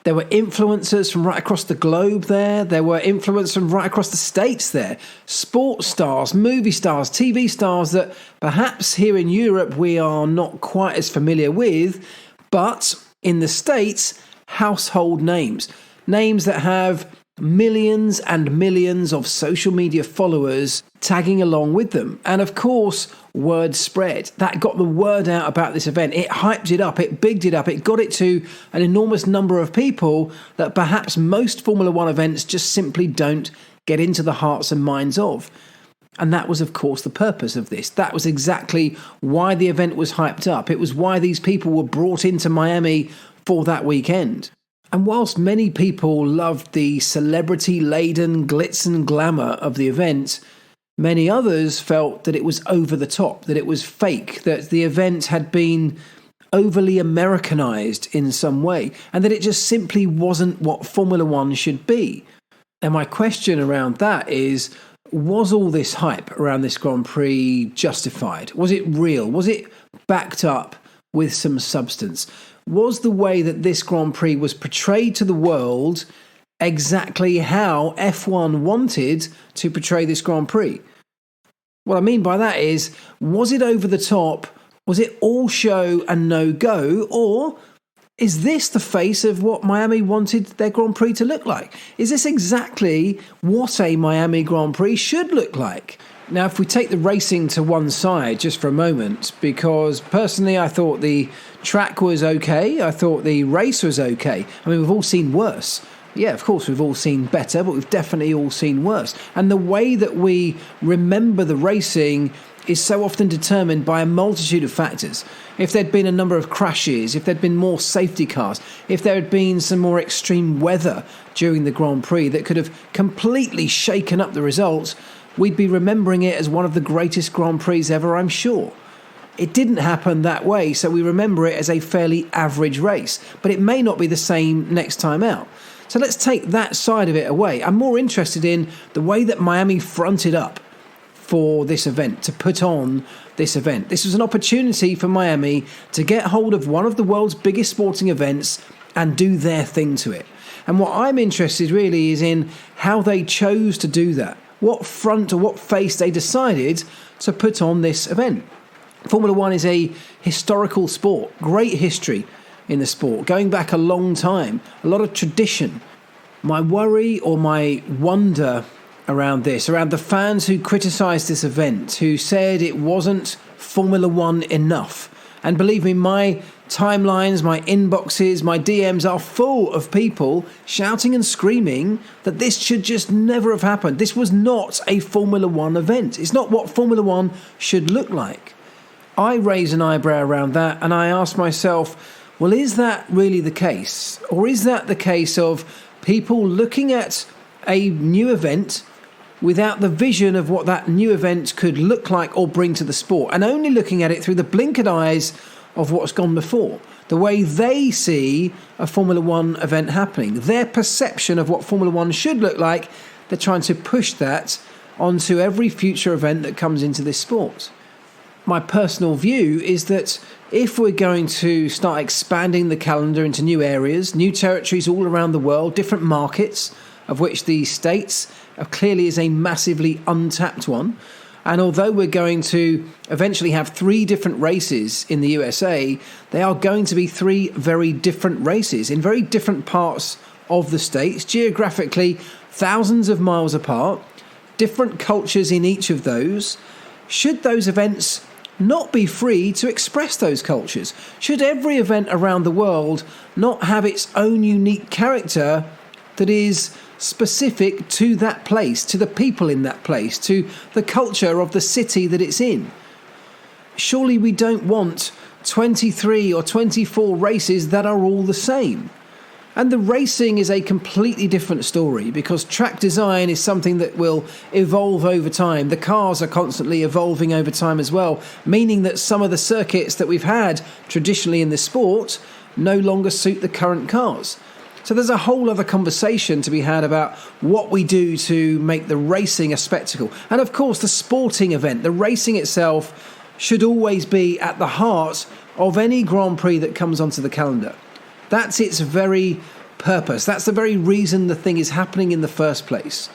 Speaker 1: There were influencers from right across the globe there. There were influencers from right across the States there. Sports stars, movie stars, TV stars that perhaps here in Europe we are not quite as familiar with, but in the States, household names. Names that have millions and millions of social media followers tagging along with them. And of course, word spread. That got the word out about this event. It hyped it up, it bigged it up, it got it to an enormous number of people that perhaps most Formula One events just simply don't get into the hearts and minds of. And that was, of course, the purpose of this. That was exactly why the event was hyped up. It was why these people were brought into Miami for that weekend. And whilst many people loved the celebrity-laden glitz and glamour of the event, many others felt that it was over the top, that it was fake, that the event had been overly Americanized in some way, and that it just simply wasn't what Formula One should be. And my question around that is, was all this hype around this Grand Prix justified? Was it real? Was it backed up with some substance? Was the way that this Grand Prix was portrayed to the world exactly how F1 wanted to portray this Grand Prix? What I mean by that is, was it over the top? Was it all show and no go? Or is this the face of what Miami wanted their Grand Prix to look like? Is this exactly what a Miami Grand Prix should look like? Now, if we take the racing to one side just for a moment, because personally I thought the track was okay, I thought the race was okay. I mean, we've all seen worse. Yeah, of course, we've all seen better, but we've definitely all seen worse. And the way that we remember the racing is so often determined by a multitude of factors. If there'd been a number of crashes, if there'd been more safety cars, if there had been some more extreme weather during the Grand Prix that could have completely shaken up the results, we'd be remembering it as one of the greatest Grand Prix ever, I'm sure. It didn't happen that way, so we remember it as a fairly average race. But it may not be the same next time out. So let's take that side of it away. I'm more interested in the way that Miami fronted up for this event, to put on this event. This was an opportunity for Miami to get hold of one of the world's biggest sporting events and do their thing to it. And what I'm interested really is in how they chose to do that. What front or what face they decided to put on this event. Formula One is a historical sport, great history in the sport, going back a long time, a lot of tradition. My worry or my wonder around this, around the fans who criticised this event, who said it wasn't Formula One enough. And believe me, my timelines, my inboxes, my DMs are full of people shouting and screaming that this should just never have happened. This was not a Formula One event. It's not what Formula One should look like. I raise an eyebrow around that and I ask myself, well, is that really the case? Or is that the case of people looking at a new event without the vision of what that new event could look like or bring to the sport, and only looking at it through the blinkered eyes of what's gone before, the way they see a Formula One event happening, their perception of what Formula One should look like? They're trying to push that onto every future event that comes into this sport. My personal view is that if we're going to start expanding the calendar into new areas, new territories all around the world, different markets, of which the States clearly is a massively untapped one. And although we're going to eventually have 3 different races in the USA, they are going to be 3 very different races in very different parts of the States, geographically thousands of miles apart, different cultures in each of those. Should those events not be free to express those cultures? Should every event around the world not have its own unique character that is specific to that place, to the people in that place, to the culture of the city that it's in? Surely we don't want 23 or 24 races that are all the same. And the racing is a completely different story, because track design is something that will evolve over time. The cars are constantly evolving over time as well, meaning that some of the circuits that we've had traditionally in the sport no longer suit the current cars. So there's a whole other conversation to be had about what we do to make the racing a spectacle. And of course, the sporting event, the racing itself, should always be at the heart of any Grand Prix that comes onto the calendar. That's its very purpose. That's the very reason the thing is happening in the first place.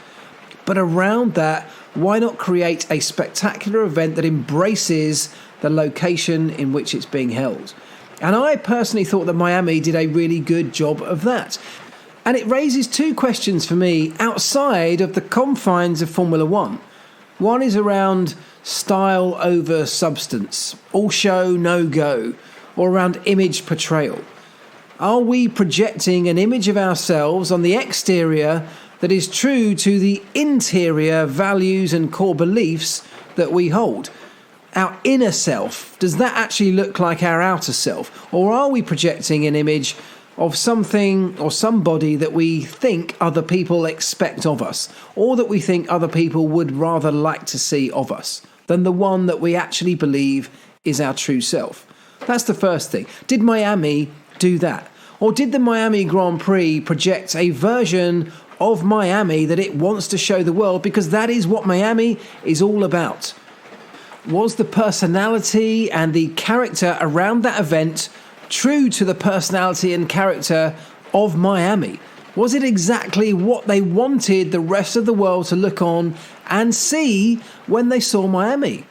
Speaker 1: But around that, why not create a spectacular event that embraces the location in which it's being held? And I personally thought that Miami did a really good job of that. And it raises two questions for me outside of the confines of Formula One. One is around style over substance, all show, no go, or around image portrayal. Are we projecting an image of ourselves on the exterior that is true to the interior values and core beliefs that we hold? Our inner self, does that actually look like our outer self? Or are we projecting an image of something or somebody that we think other people expect of us, or that we think other people would rather like to see of us than the one that we actually believe is our true self? That's the first thing. Did Miami do that? Or did the Miami Grand Prix project a version of Miami that it wants to show the world, because that is what Miami is all about? Was the personality and the character around that event true to the personality and character of Miami? Was it exactly what they wanted the rest of the world to look on and see when they saw Miami?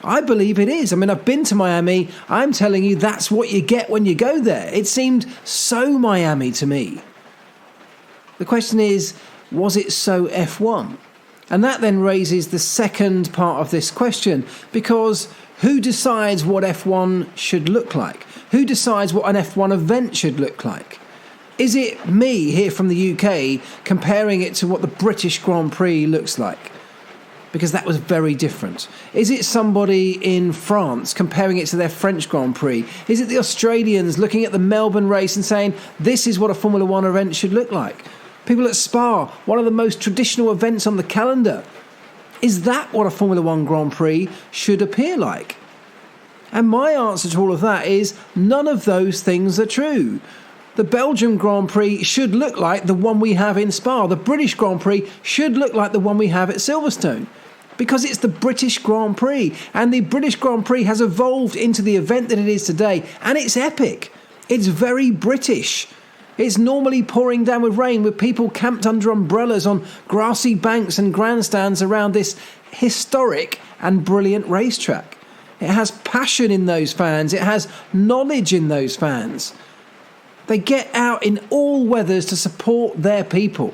Speaker 1: I believe it is. I mean, I've been to Miami. I'm telling you, that's what you get when you go there. It seemed so Miami to me. The question is, was it so F1? And that then raises the second part of this question, because who decides what F1 should look like? Who decides what an F1 event should look like? Is it me here from the UK comparing it to what the British Grand Prix looks like? Because that was very different. Is it somebody in France comparing it to their French Grand Prix? Is it the Australians looking at the Melbourne race and saying, this is what a Formula One event should look like? People at Spa, one of the most traditional events on the calendar. Is that what a Formula One Grand Prix should appear like? And my answer to all of that is none of those things are true. The Belgian Grand Prix should look like the one we have in Spa. The British Grand Prix should look like the one we have at Silverstone, because it's the British Grand Prix, and the British Grand Prix has evolved into the event that it is today, and it's epic. It's very British. It's normally pouring down with rain, with people camped under umbrellas on grassy banks and grandstands around this historic and brilliant racetrack. It has passion in those fans. It has knowledge in those fans. They get out in all weathers to support their people.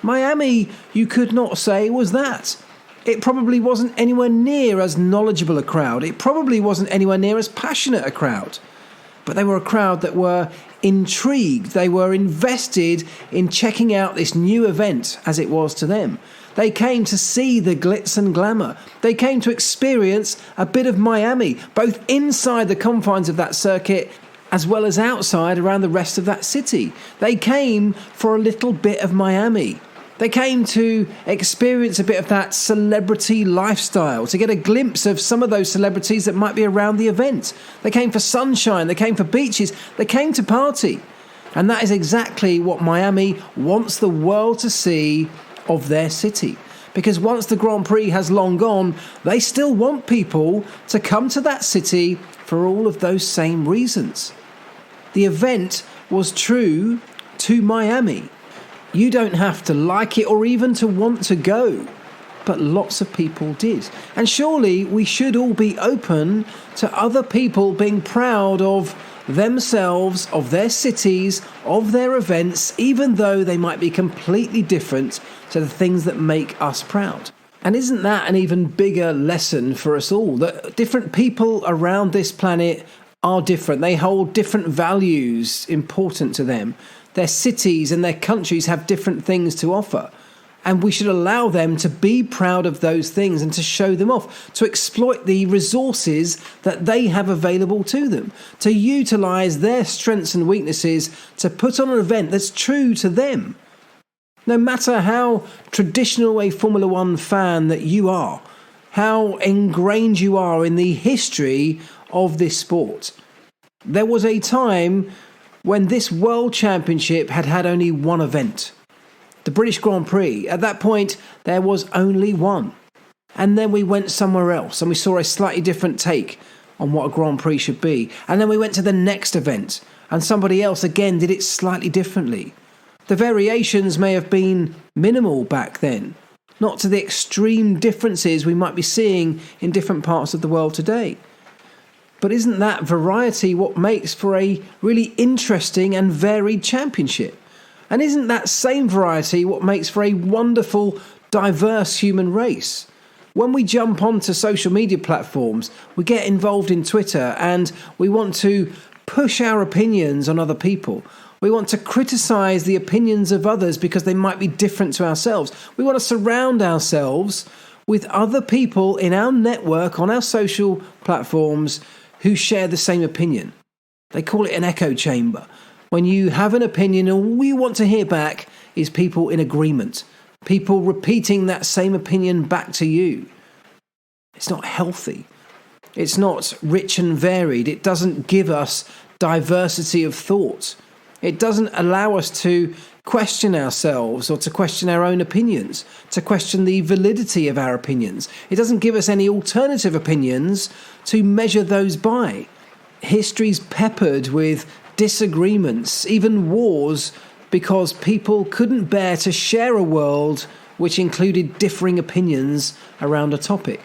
Speaker 1: Miami, you could not say, was that. It probably wasn't anywhere near as knowledgeable a crowd. It probably wasn't anywhere near as passionate a crowd. But they were a crowd that were intrigued. They were invested in checking out this new event as it was to them. They came to see the glitz and glamour. They came to experience a bit of Miami, both inside the confines of that circuit as well as outside around the rest of that city. They came for a little bit of Miami. They came to experience a bit of that celebrity lifestyle, to get a glimpse of some of those celebrities that might be around the event. They came for sunshine, they came for beaches, they came to party. And that is exactly what Miami wants the world to see of their city. Because once the Grand Prix has long gone, they still want people to come to that city for all of those same reasons. The event was true to Miami. You don't have to like it or even to want to go, but lots of people did. And surely we should all be open to other people being proud of themselves, of their cities, of their events, even though they might be completely different to the things that make us proud. And isn't that an even bigger lesson for us all? That different people around this planet are different. They hold different values important to them. Their cities and their countries have different things to offer. And we should allow them to be proud of those things and to show them off, to exploit the resources that they have available to them, to utilise their strengths and weaknesses to put on an event that's true to them. No matter how traditional a Formula One fan that you are, how ingrained you are in the history of this sport, there was a time when this World Championship had only one event. The British Grand Prix. At that point, there was only one. And then we went somewhere else and we saw a slightly different take on what a Grand Prix should be. And then we went to the next event. and somebody else again did it slightly differently. The variations may have been minimal back then, not to the extreme differences we might be seeing in different parts of the world today. But isn't that variety what makes for a really interesting and varied championship? And isn't that same variety what makes for a wonderful, diverse human race? When we jump onto social media platforms, we get involved in Twitter and we want to push our opinions on other people. We want to criticize the opinions of others because they might be different to ourselves. We want to surround ourselves with other people in our network, on our social platforms, who share the same opinion. They call it an echo chamber. When you have an opinion and all you want to hear back is people in agreement, people repeating that same opinion back to you. It's not healthy. It's not rich and varied. It doesn't give us diversity of thought. It doesn't allow us to question ourselves or to question our own opinions, to question the validity of our opinions. It doesn't give us any alternative opinions to measure those by. History's peppered with disagreements, even wars, because people couldn't bear to share a world which included differing opinions around a topic.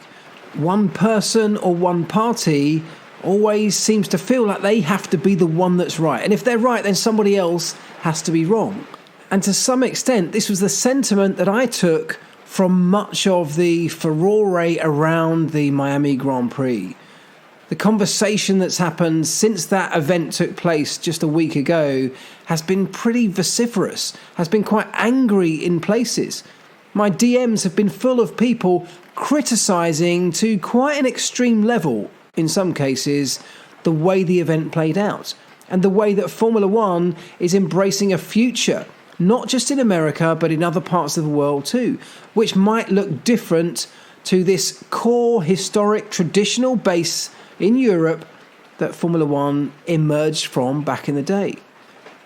Speaker 1: One person or one party always seems to feel like they have to be the one that's right. And if they're right, then somebody else has to be wrong. And to some extent, this was the sentiment that I took from much of the furore around the Miami Grand Prix. The conversation that's happened since that event took place just a week ago has been pretty vociferous, has been quite angry in places. My DMs have been full of people criticising to quite an extreme level, in some cases, the way the event played out and the way that Formula One is embracing a future, not just in America, but in other parts of the world too, which might look different to this core, historic, traditional base in Europe that Formula One emerged from back in the day.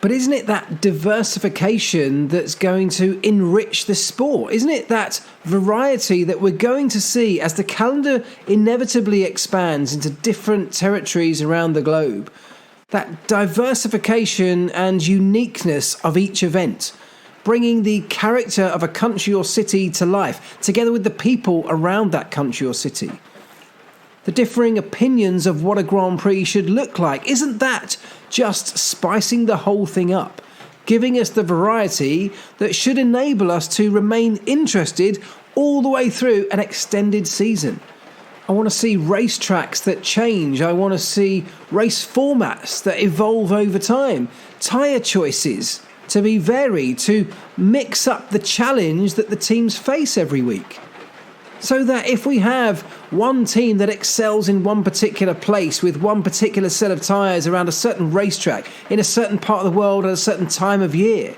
Speaker 1: But isn't it that diversification that's going to enrich the sport? Isn't it that variety that we're going to see as the calendar inevitably expands into different territories around the globe? That diversification and uniqueness of each event, bringing the character of a country or city to life, together with the people around that country or city. The differing opinions of what a Grand Prix should look like, isn't that just spicing the whole thing up, giving us the variety that should enable us to remain interested all the way through an extended season? I want to see racetracks that change. I want to see race formats that evolve over time, tyre choices to be varied, to mix up the challenge that the teams face every week. So that if we have one team that excels in one particular place with one particular set of tyres around a certain racetrack in a certain part of the world at a certain time of year,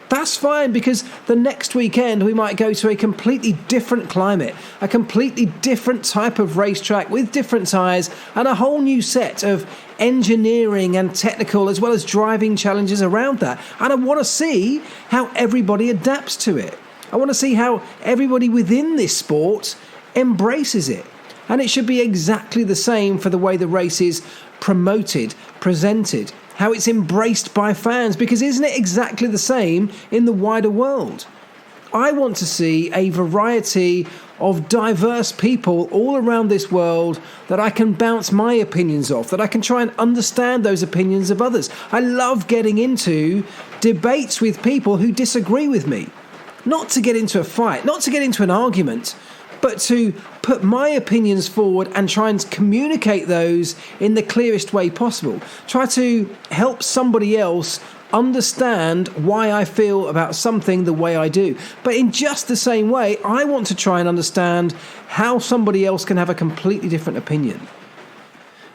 Speaker 1: that's fine, because the next weekend we might go to a completely different climate, a completely different type of racetrack with different tyres and a whole new set of engineering and technical as well as driving challenges around that. And I want to see how everybody adapts to it. I want to see how everybody within this sport embraces it. And it should be exactly the same for the way the race is promoted, presented, how it's embraced by fans, because isn't it exactly the same in the wider world? I want to see a variety of diverse people all around this world that I can bounce my opinions off, that I can try and understand those opinions of others. I love getting into debates with people who disagree with me. Not to get into a fight, not to get into an argument, but to put my opinions forward and try and communicate those in the clearest way possible. Try to help somebody else understand why I feel about something the way I do. But in just the same way, I want to try and understand how somebody else can have a completely different opinion.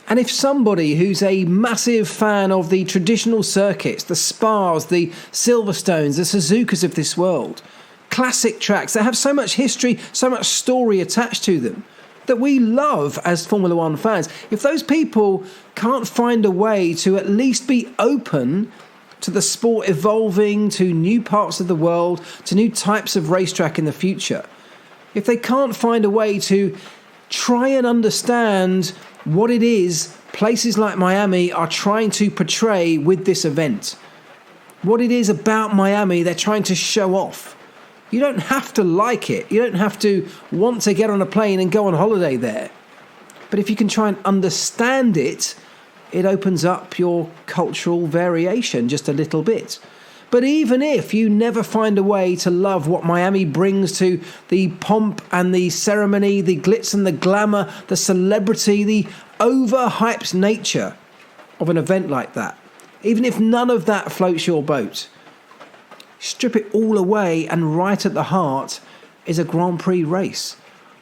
Speaker 1: And if somebody who's a massive fan of the traditional circuits, the Spas, the Silverstones, the Suzukas of this world, classic tracks that have so much history, so much story attached to them, that we love as Formula One fans, if those people can't find a way to at least be open to the sport evolving to new parts of the world, to new types of racetrack in the future, if they can't find a way to try and understand what it is places like Miami are trying to portray with this event. What it is about Miami, they're trying to show off. You don't have to like it. You don't have to want to get on a plane and go on holiday there. But if you can try and understand it, it opens up your cultural variation just a little bit. But even if you never find a way to love what Miami brings to the pomp and the ceremony, the glitz and the glamour, the celebrity, the overhyped nature of an event like that, even if none of that floats your boat, strip it all away, and right at the heart is a Grand Prix race.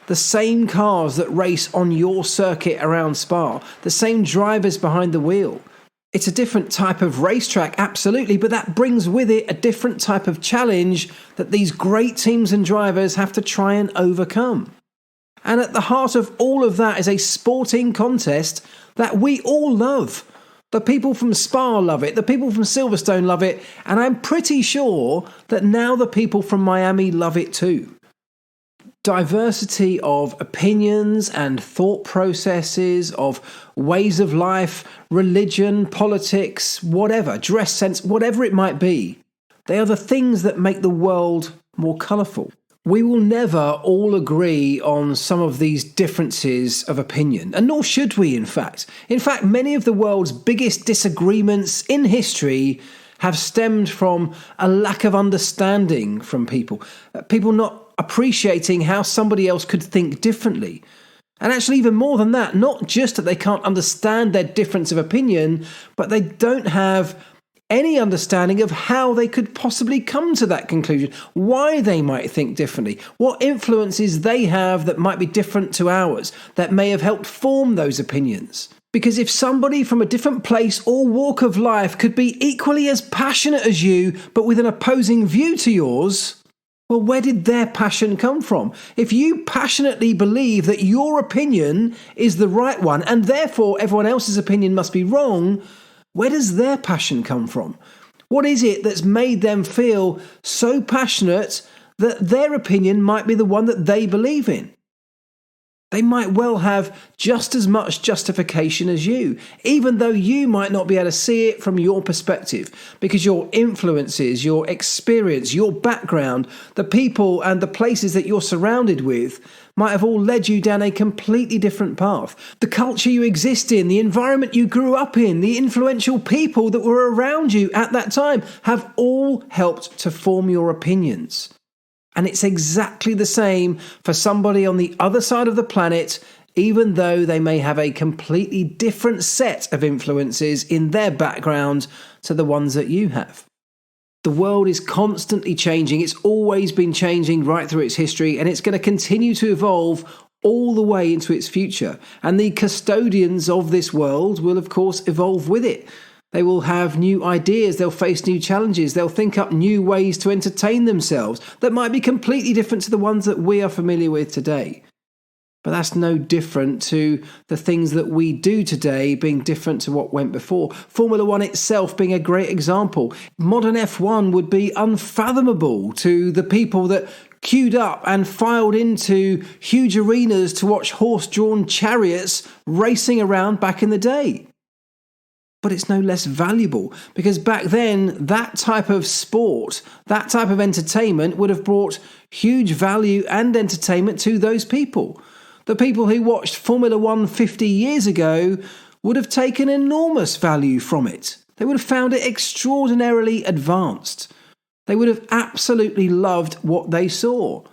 Speaker 1: The same cars that race on your circuit around Spa, the same drivers behind the wheel. It's a different type of racetrack, absolutely, but that brings with it a different type of challenge that these great teams and drivers have to try and overcome. And at the heart of all of that is a sporting contest that we all love. The people from Spa love it, the people from Silverstone love it, and I'm pretty sure that now the people from Miami love it too. Diversity of opinions and thought processes, of ways of life, religion, politics, whatever, dress sense, whatever it might be. They are the things that make the world more colourful. We will never all agree on some of these differences of opinion, and nor should we, in fact. In fact, many of the world's biggest disagreements in history have stemmed from a lack of understanding from people. People not appreciating how somebody else could think differently. And actually, even more than that, not just that they can't understand their difference of opinion, but they don't have any understanding of how they could possibly come to that conclusion, why they might think differently, what influences they have that might be different to ours, that may have helped form those opinions. Because if somebody from a different place or walk of life could be equally as passionate as you, but with an opposing view to yours, well, where did their passion come from? If you passionately believe that your opinion is the right one, and therefore everyone else's opinion must be wrong, where does their passion come from? What is it that's made them feel so passionate that their opinion might be the one that they believe in? They might well have just as much justification as you, even though you might not be able to see it from your perspective, because your influences, your experience, your background, the people and the places that you're surrounded with might have all led you down a completely different path. The culture you exist in, the environment you grew up in, the influential people that were around you at that time have all helped to form your opinions. And it's exactly the same for somebody on the other side of the planet, even though they may have a completely different set of influences in their background to the ones that you have. The world is constantly changing. It's always been changing right through its history, and it's going to continue to evolve all the way into its future. And the custodians of this world will, of course, evolve with it. They will have new ideas, they'll face new challenges, they'll think up new ways to entertain themselves that might be completely different to the ones that we are familiar with today. But that's no different to the things that we do today being different to what went before. Formula One itself being a great example. Modern F1 would be unfathomable to the people that queued up and filed into huge arenas to watch horse-drawn chariots racing around back in the day. But it's no less valuable, because back then, that type of sport, that type of entertainment would have brought huge value and entertainment to those people. The people who watched Formula One 50 years ago would have taken enormous value from it. They would have found it extraordinarily advanced. They would have absolutely loved what they saw.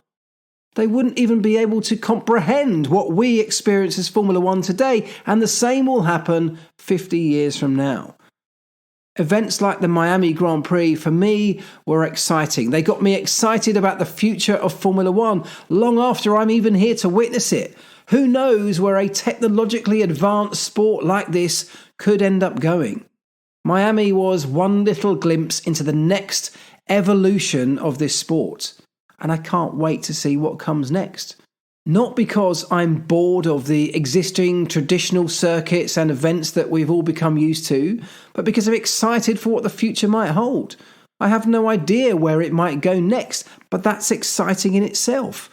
Speaker 1: They wouldn't even be able to comprehend what we experience as Formula One today, and the same will happen 50 years from now. Events like the Miami Grand Prix, for me, were exciting. They got me excited about the future of Formula One, long after I'm even here to witness it. Who knows where a technologically advanced sport like this could end up going? Miami was one little glimpse into the next evolution of this sport. And I can't wait to see what comes next. Not because I'm bored of the existing traditional circuits and events that we've all become used to, but because I'm excited for what the future might hold. I have no idea where it might go next, but that's exciting in itself.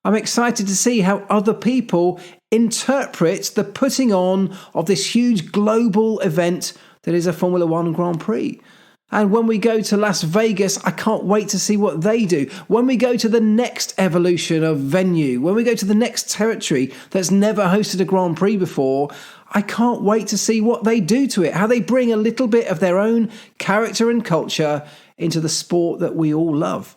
Speaker 1: I'm excited to see how other people interpret the putting on of this huge global event that is a Formula One Grand Prix. And when we go to Las Vegas, I can't wait to see what they do. When we go to the next evolution of venue, when we go to the next territory that's never hosted a Grand Prix before, I can't wait to see what they do to it, how they bring a little bit of their own character and culture into the sport that we all love.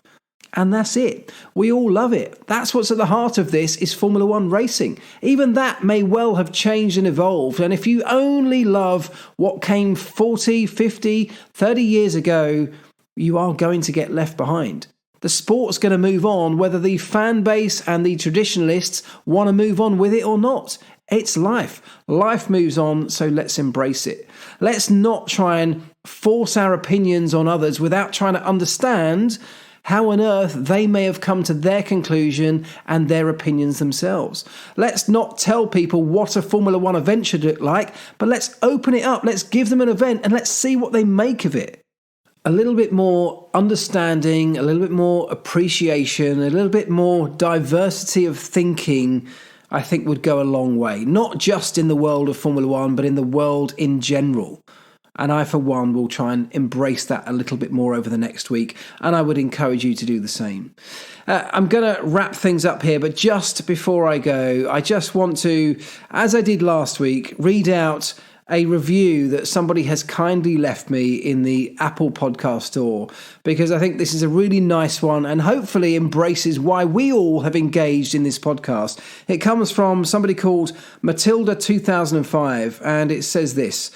Speaker 1: And that's it. We all love it. That's what's at the heart of this is Formula One racing. Even that may well have changed and evolved. And if you only love what came 40, 50, 30 years ago, you are going to get left behind. The sport's going to move on, whether the fan base and the traditionalists want to move on with it or not. It's life. Life moves on, so let's embrace it. Let's not try and force our opinions on others without trying to understand how on earth they may have come to their conclusion and their opinions themselves. Let's not tell people what a Formula One event should look like, but let's open it up. Let's give them an event and let's see what they make of it. A little bit more understanding, a little bit more appreciation, a little bit more diversity of thinking, I think would go a long way. Not just in the world of Formula One, but in the world in general. And I, for one, will try and embrace that a little bit more over the next week. And I would encourage you to do the same. I'm going to wrap things up here. But just before I go, I just want to, as I did last week, read out a review that somebody has kindly left me in the Apple Podcast Store, because I think this is a really nice one and hopefully embraces why we all have engaged in this podcast. It comes from somebody called Matilda2005, and it says this: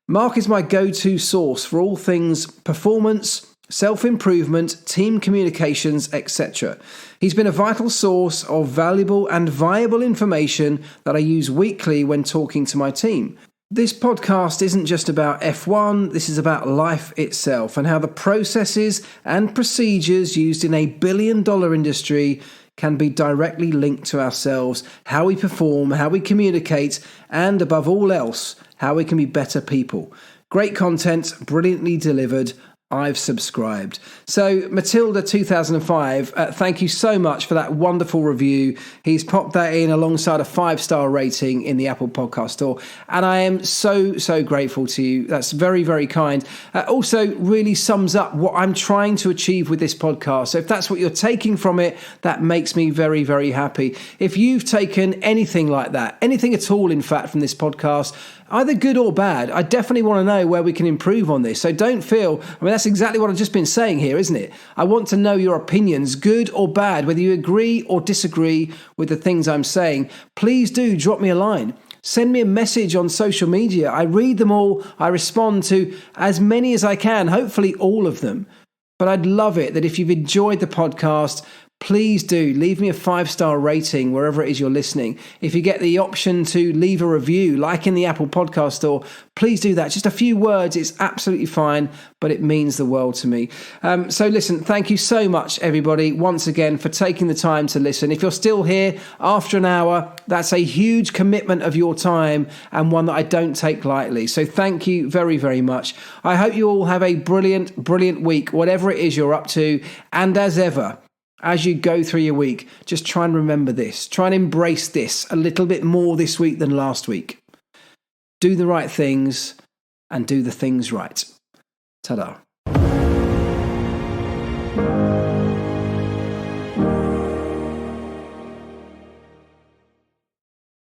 Speaker 1: Mark is my go-to source for all things performance, self-improvement, team communications, etc. He's been a vital source of valuable and viable information that I use weekly when talking to my team. This podcast isn't just about F1, this is about life itself and how the processes and procedures used in a billion-dollar industry can be directly linked to ourselves, how we perform, how we communicate, and above all else, how we can be better people. Great content, brilliantly delivered. I've subscribed. So Matilda2005, thank you so much for that wonderful review. He's popped that in alongside a 5-star rating in the Apple Podcast Store. And I am so grateful to you. That's very, very kind. Also really sums up what I'm trying to achieve with this podcast. So if that's what you're taking from it, that makes me very, very happy. If you've taken anything like that, anything at all, in fact, from this podcast, either good or bad, I definitely want to know where we can improve on this. So don't feel, that's exactly what I've just been saying here, isn't it? I want to know your opinions, good or bad, whether you agree or disagree with the things I'm saying. Please do drop me a line. Send me a message on social media. I read them all. I respond to as many as I can, hopefully all of them. But I'd love it that if you've enjoyed the podcast, please do leave me a 5-star rating wherever it is you're listening. If you get the option to leave a review, like in the Apple Podcast Store, please do that. Just a few words, it's absolutely fine, but it means the world to me. So listen, thank you so much, everybody, once again, for taking the time to listen. If you're still here after an hour, that's a huge commitment of your time and one that I don't take lightly. So thank you very, very much. I hope you all have a brilliant, brilliant week, whatever it is you're up to. And as ever, as you go through your week, just try and remember this. Try and embrace this a little bit more this week than last week. Do the right things and do the things right. Ta-da.